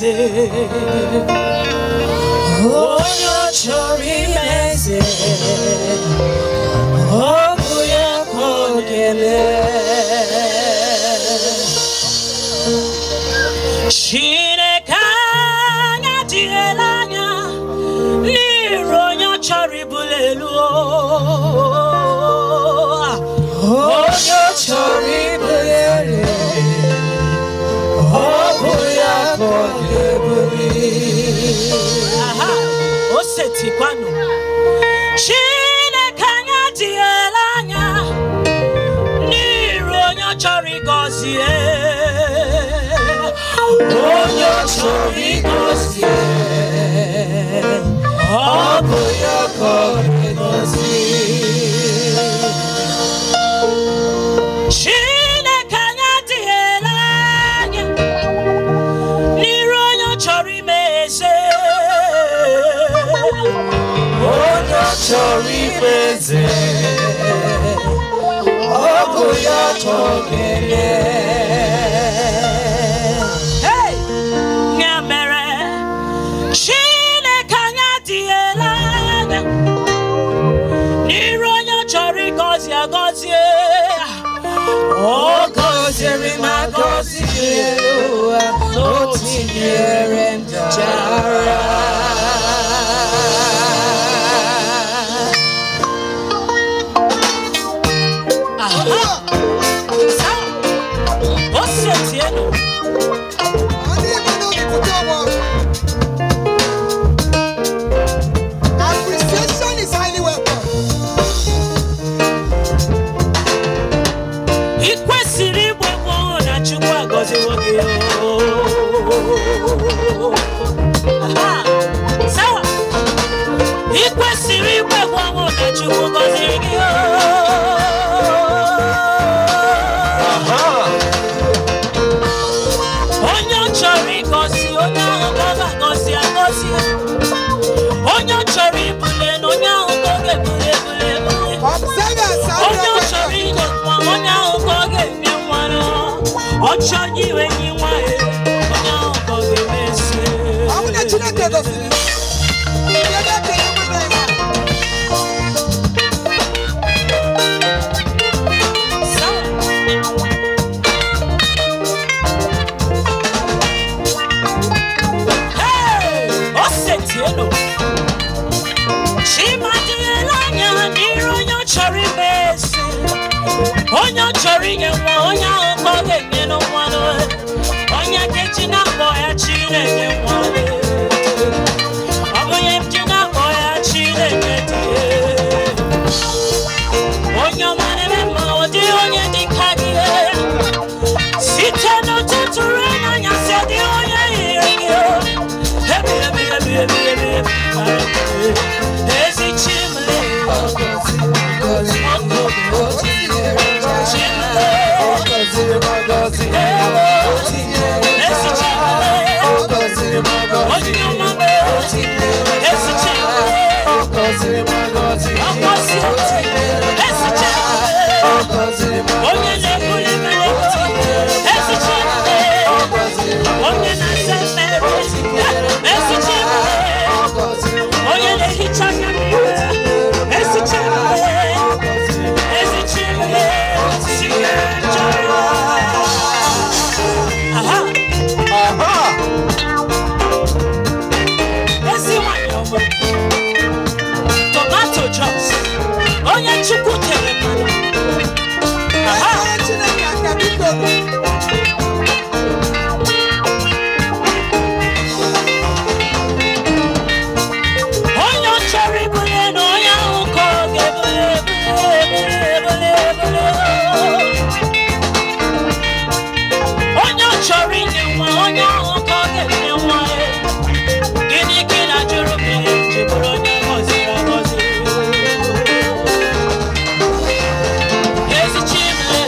meze. Onyo chori meze. Obuya kogele. Shine kanya dielanya. Nironyo chori bulelu. Onyo chori bulelu. Obuya kogele. Aha, oseti kwano. Shine kanya dielanya. Nironyo chori gozie. Onyo chori gozie. Obuya kogele. Shine kanya dielanya. Nironyo chori meze. Onyo chori meze. Obuya kogele. Hey, nyamere. Shine kanya dielanya. Nironyo chori gozie gozie. Oh, gozie rima gozie. Oh, tinyere njara. Appreciation is highly welcome. Ikwesiri bwebo na chukwa gozi wogyo. Aha, sawa. Ikwesiri bwebo na chukwa gozi wogyo. Aha. Onyo chori gozi, onyo goga gozi agozi. Onyo chori bule, onyo goge bule bule bule. Onyo chori nyekwa, onyo goge nyewano. Ocho niwe nyiwae, onyo goge mese. Amuna chineke dosiri. Yedeke yamuna. Hey, osetieno. Chimadielanya nironyo chori mese. Onyo chori nyewa, onyo goge nyeno mwano. Onya kechina boya chile nyewale. Oboye mchina boya chile nyetiye. Onyo maneme maodi onye dikagie. Siteno tuturena nyasedi onye iringyo. Hebi hebi hebi hebi hebi. Ezi chimle. Chimle. Ezi chimle. Onyo mame. Ezi chimle. Akwasi. Ezi chimle. Onye lekule melekti. Ezi chimle. Onye naseme. Ezi chimle. Onye lehicha nyamiwe. Ezi chimle. Ezi chimle. Siyenjara. Aha. Aha. Ezi wanyomo. Tomato juice. Onye chukwu tere mmanụ. Aha. Chineke akabiko. Onye chọrọ ibule na onye ahụ ka ọ ga-ebule ebule ebule. Onye chọrọ inye nwa, onye ahụ ka ọ ga-enye nwa. Gịnị ka ị na-ajụrụ m ihe ji bụrụ onye gọziri agọzi? Ezi Chimle.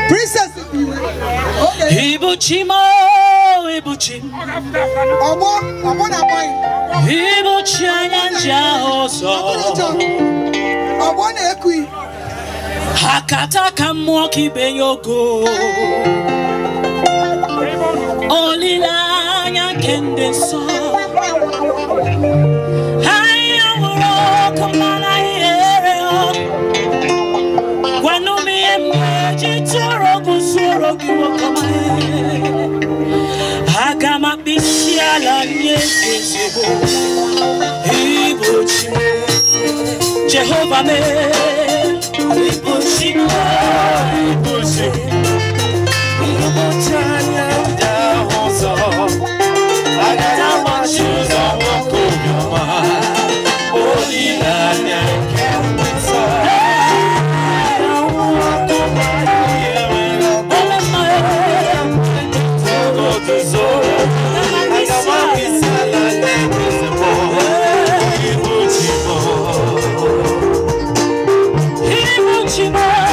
Princess. Okay. Ibuchimo, Ibuchim. Omo na boy. Ibuchanya oso. Omo na ekui. Hakata kamoki benyogo. Olila nyakende so. Haya wuro kamana yereo. Wanumi emjitoro kusuro kiwakamae. Hakama bisiala nyekesebo. Ibuchimo, Jehovah me. Ibuchimo, Ibuchimo. Ibuchanya dahoso. Agata machuza wako nyuma. Olila nyakemwisa. Ibuchimo.